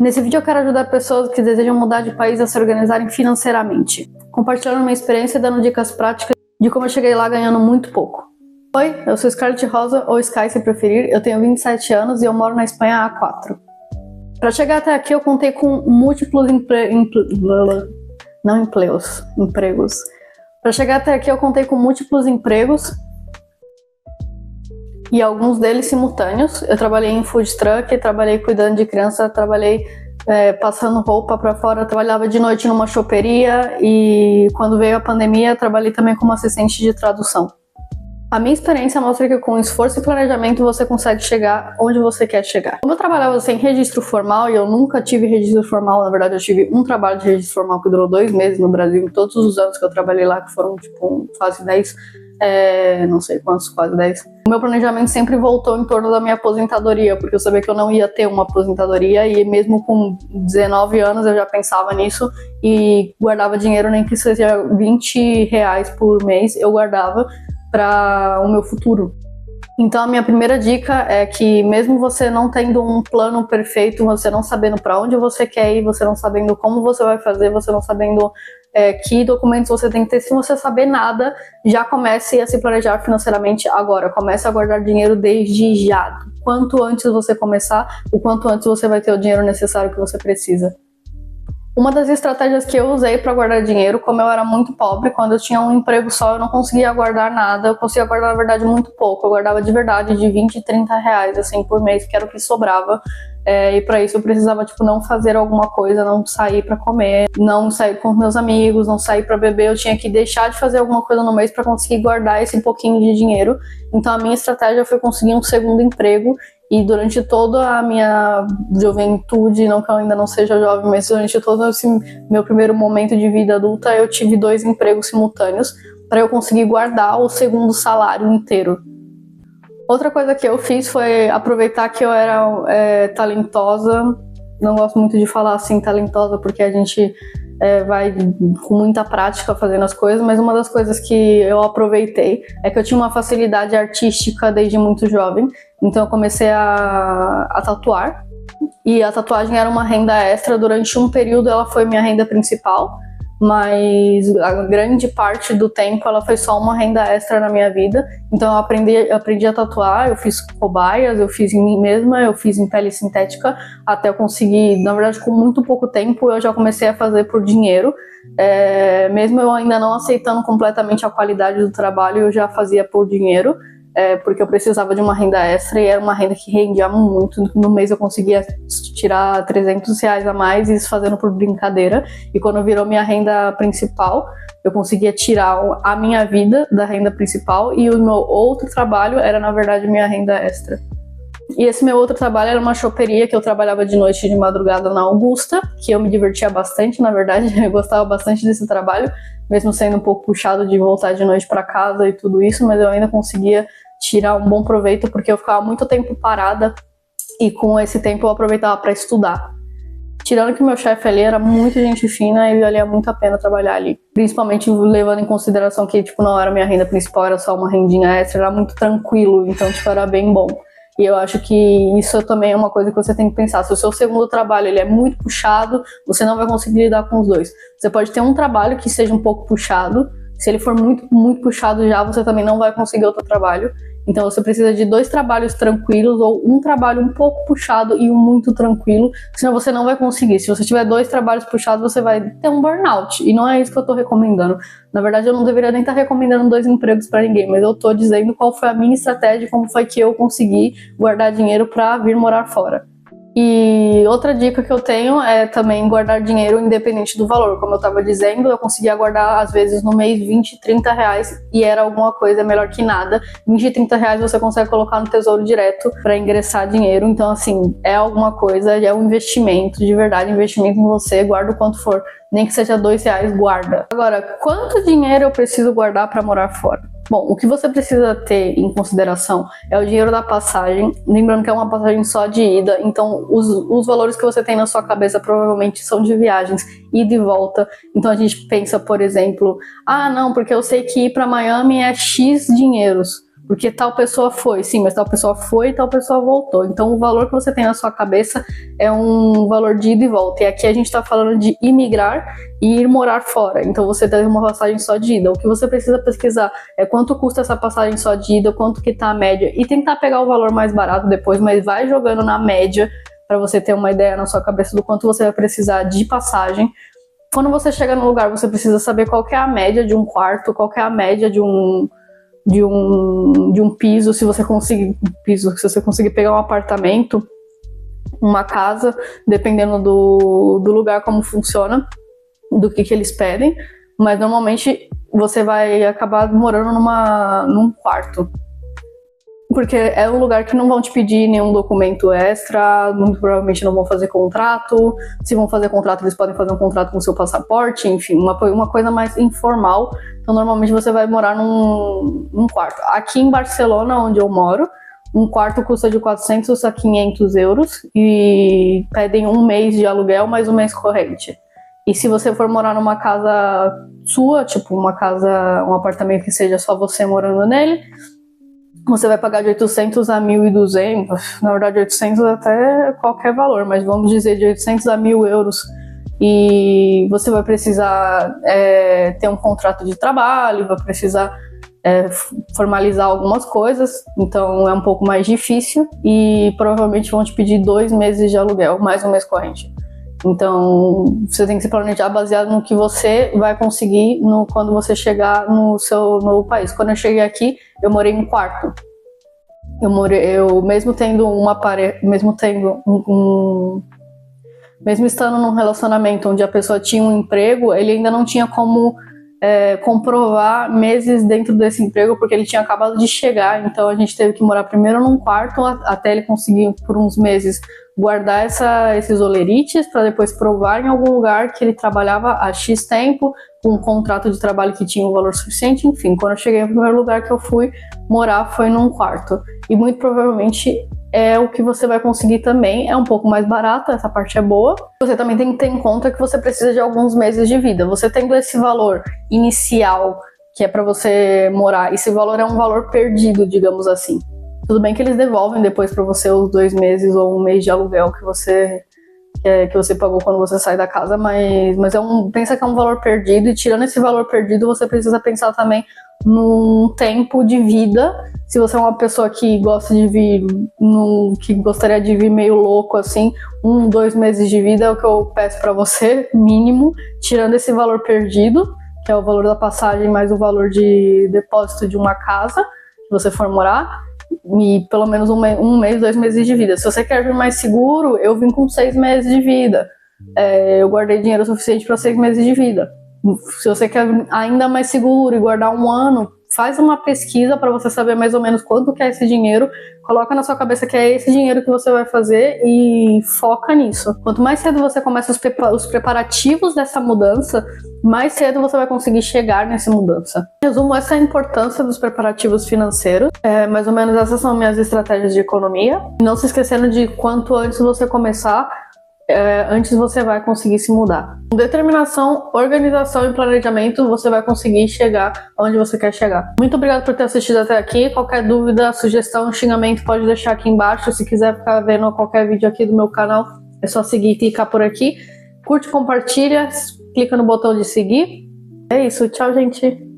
Nesse vídeo eu quero ajudar pessoas que desejam mudar de país a se organizarem financeiramente, compartilhando minha experiência e dando dicas práticas de como eu cheguei lá ganhando muito pouco. Oi, eu sou Scarlett Rosa, ou Sky se preferir, eu tenho 27 anos e eu moro na Espanha há 4. Para chegar até aqui eu contei com múltiplos empregos. Para chegar até aqui eu contei com múltiplos empregos e alguns deles simultâneos. Eu trabalhei em food truck, trabalhei cuidando de criança, trabalhei passando roupa para fora, trabalhava de noite numa choperia e quando veio a pandemia trabalhei também como assistente de tradução. A minha experiência mostra que com esforço e planejamento você consegue chegar onde você quer chegar. Como eu trabalhava sem registro formal e eu nunca tive registro formal, na verdade eu tive um trabalho de registro formal que durou 2 meses no Brasil, em todos os anos que eu trabalhei lá, que foram tipo quase 10, não sei quantos, quase 10. O meu planejamento sempre voltou em torno da minha aposentadoria, porque eu sabia que eu não ia ter uma aposentadoria e mesmo com 19 anos eu já pensava nisso e guardava dinheiro, nem que seja R$20 por mês, eu guardava para o meu futuro. Então a minha primeira dica é que mesmo você não tendo um plano perfeito, você não sabendo para onde você quer ir, você não sabendo como você vai fazer, você não sabendo que documentos você tem que ter, se você saber nada, já comece a se planejar financeiramente agora, comece a guardar dinheiro desde já. Quanto antes você começar, o quanto antes você vai ter o dinheiro necessário que você precisa. Uma das estratégias que eu usei para guardar dinheiro, como eu era muito pobre, quando eu tinha um emprego só, eu não conseguia guardar nada, eu conseguia guardar, na verdade, muito pouco. Eu guardava de verdade de 20 e 30 reais, assim, por mês, que era o que sobrava. E para isso eu precisava, tipo, não fazer alguma coisa, não sair para comer, não sair com meus amigos, não sair para beber. Eu tinha que deixar de fazer alguma coisa no mês para conseguir guardar esse pouquinho de dinheiro. Então a minha estratégia foi conseguir um segundo emprego. E durante toda a minha juventude, não que eu ainda não seja jovem, mas durante todo esse meu primeiro momento de vida adulta, eu tive 2 empregos simultâneos para eu conseguir guardar o segundo salário inteiro. Outra coisa que eu fiz foi aproveitar que eu era talentosa. Não gosto muito de falar assim talentosa, porque a gente vai com muita prática fazendo as coisas, mas uma das coisas que eu aproveitei é que eu tinha uma facilidade artística desde muito jovem, então eu comecei a tatuar, e a tatuagem era uma renda extra. Durante um período ela foi minha renda principal, mas a grande parte do tempo ela foi só uma renda extra na minha vida. Então eu aprendi a tatuar, eu fiz cobaias, eu fiz em mim mesma, eu fiz em pele sintética, até eu conseguir, na verdade com muito pouco tempo eu já comecei a fazer por dinheiro, mesmo eu ainda não aceitando completamente a qualidade do trabalho, eu já fazia por dinheiro. Porque eu precisava de uma renda extra e era uma renda que rendia muito. No mês eu conseguia tirar R$300 a mais, isso fazendo por brincadeira. E quando virou minha renda principal, eu conseguia tirar a minha vida da renda principal e o meu outro trabalho era, na verdade, minha renda extra. E esse meu outro trabalho era uma choperia que eu trabalhava de noite e de madrugada na Augusta, que eu me divertia bastante, na verdade, eu gostava bastante desse trabalho, mesmo sendo um pouco puxado de voltar de noite para casa e tudo isso, mas eu ainda conseguia tirar um bom proveito porque eu ficava muito tempo parada e com esse tempo eu aproveitava para estudar. Tirando que o meu chefe ali era muito gente fina e valia muito a pena trabalhar ali. Principalmente levando em consideração que tipo, não era minha renda principal, era só uma rendinha extra, era muito tranquilo, então tipo, era bem bom. E eu acho que isso também é uma coisa que você tem que pensar. Se o seu segundo trabalho ele é muito puxado, você não vai conseguir lidar com os dois. Você pode ter um trabalho que seja um pouco puxado. Se ele for muito, muito puxado já, você também não vai conseguir outro trabalho. Então você precisa de 2 trabalhos tranquilos ou um trabalho um pouco puxado e um muito tranquilo, senão você não vai conseguir. Se você tiver 2 trabalhos puxados, você vai ter um burnout, e não é isso que eu tô recomendando. Na verdade, eu não deveria nem estar recomendando 2 empregos para ninguém, mas eu tô dizendo qual foi a minha estratégia, como foi que eu consegui guardar dinheiro para vir morar fora. E outra dica que eu tenho é também guardar dinheiro independente do valor. Como eu estava dizendo, eu conseguia guardar às vezes no mês 20, 30 reais e era alguma coisa melhor que nada. 20, 30 reais você consegue colocar no tesouro direto para ingressar dinheiro. Então assim, é alguma coisa, é um investimento, de verdade, investimento em você, guarda o quanto for. Nem que seja R$2, guarda. Agora, quanto dinheiro eu preciso guardar para morar fora? Bom, o que você precisa ter em consideração é o dinheiro da passagem, lembrando que é uma passagem só de ida, então os valores que você tem na sua cabeça provavelmente são de viagens, ida e volta. Então a gente pensa, por exemplo, não, porque eu sei que ir para Miami é X dinheiros. porque tal pessoa foi, sim, mas tal pessoa foi e tal pessoa voltou. Então o valor que você tem na sua cabeça é um valor de ida e volta. E aqui a gente está falando de imigrar e ir morar fora. Então você tem uma passagem só de ida. O que você precisa pesquisar é quanto custa essa passagem só de ida, quanto que tá a média, e tentar pegar o valor mais barato depois, mas vai jogando na média para você ter uma ideia na sua cabeça do quanto você vai precisar de passagem. Quando você chega no lugar, você precisa saber qual que é a média de um quarto, qual que é a média de um piso, se você conseguir pegar um apartamento, uma casa, dependendo do lugar, como funciona, do que eles pedem, mas normalmente você vai acabar morando num quarto, porque é um lugar que não vão te pedir nenhum documento extra, muito provavelmente não vão fazer contrato. Se vão fazer contrato, eles podem fazer um contrato com seu passaporte, enfim, uma coisa mais informal. Então normalmente você vai morar num quarto. Aqui em Barcelona, onde eu moro, um quarto custa de 400 a 500 euros e pedem um mês de aluguel mais um mês corrente. E se você for morar numa casa sua, tipo um apartamento que seja só você morando nele, você vai pagar de 800 a 1.200, na verdade 800 até qualquer valor, mas vamos dizer de 800 a 1.000 euros. E você vai precisar ter um contrato de trabalho, vai precisar formalizar algumas coisas, então é um pouco mais difícil e provavelmente vão te pedir 2 meses de aluguel, mais um mês corrente. Então você tem que se planejar baseado no que você vai conseguir quando você chegar no seu novo país. Quando eu cheguei aqui, eu morei em um quarto. Eu mesmo tendo mesmo estando num relacionamento onde a pessoa tinha um emprego, ele ainda não tinha como comprovar meses dentro desse emprego, porque ele tinha acabado de chegar. Então a gente teve que morar primeiro num quarto até ele conseguir por uns meses guardar esses olerites para depois provar em algum lugar que ele trabalhava há X tempo, com um contrato de trabalho que tinha um valor suficiente. Enfim, quando eu cheguei, o primeiro lugar que eu fui morar foi num quarto. E muito provavelmente é o que você vai conseguir também. É um pouco mais barato, essa parte é boa. Você também tem que ter em conta que você precisa de alguns meses de vida. Você tendo esse valor inicial, que é para você morar, esse valor é um valor perdido, digamos assim. Tudo bem que eles devolvem depois para você os 2 meses ou um mês de aluguel que você pagou quando você sai da casa, mas pensa que é um valor perdido, e tirando esse valor perdido, você precisa pensar também num tempo de vida. Se você é uma pessoa que gosta de vir, que gostaria de vir meio louco assim, 1-2 meses de vida é o que eu peço para você, mínimo, tirando esse valor perdido, que é o valor da passagem mais o valor de depósito de uma casa que você for morar. E pelo menos um mês, 2 meses de vida. Se você quer vir mais seguro, eu vim com 6 meses de vida. Eu guardei dinheiro suficiente para 6 meses de vida. Se você quer vir ainda mais seguro e guardar 1 ano, faz uma pesquisa para você saber mais ou menos quanto que é esse dinheiro. Coloca na sua cabeça que é esse dinheiro que você vai fazer e foca nisso. Quanto mais cedo você começa os preparativos dessa mudança, mais cedo você vai conseguir chegar nessa mudança. Em resumo, essa é a importância dos preparativos financeiros. Mais ou menos essas são minhas estratégias de economia. Não se esquecendo de quanto antes você começar, antes você vai conseguir se mudar. Com determinação, organização e planejamento, você vai conseguir chegar onde você quer chegar. Muito obrigado por ter assistido até aqui. Qualquer dúvida, sugestão, xingamento, pode deixar aqui embaixo. Se quiser ficar vendo qualquer vídeo aqui do meu canal, é só seguir e clicar por aqui. Curte, compartilha, clica no botão de seguir. É isso, tchau, gente!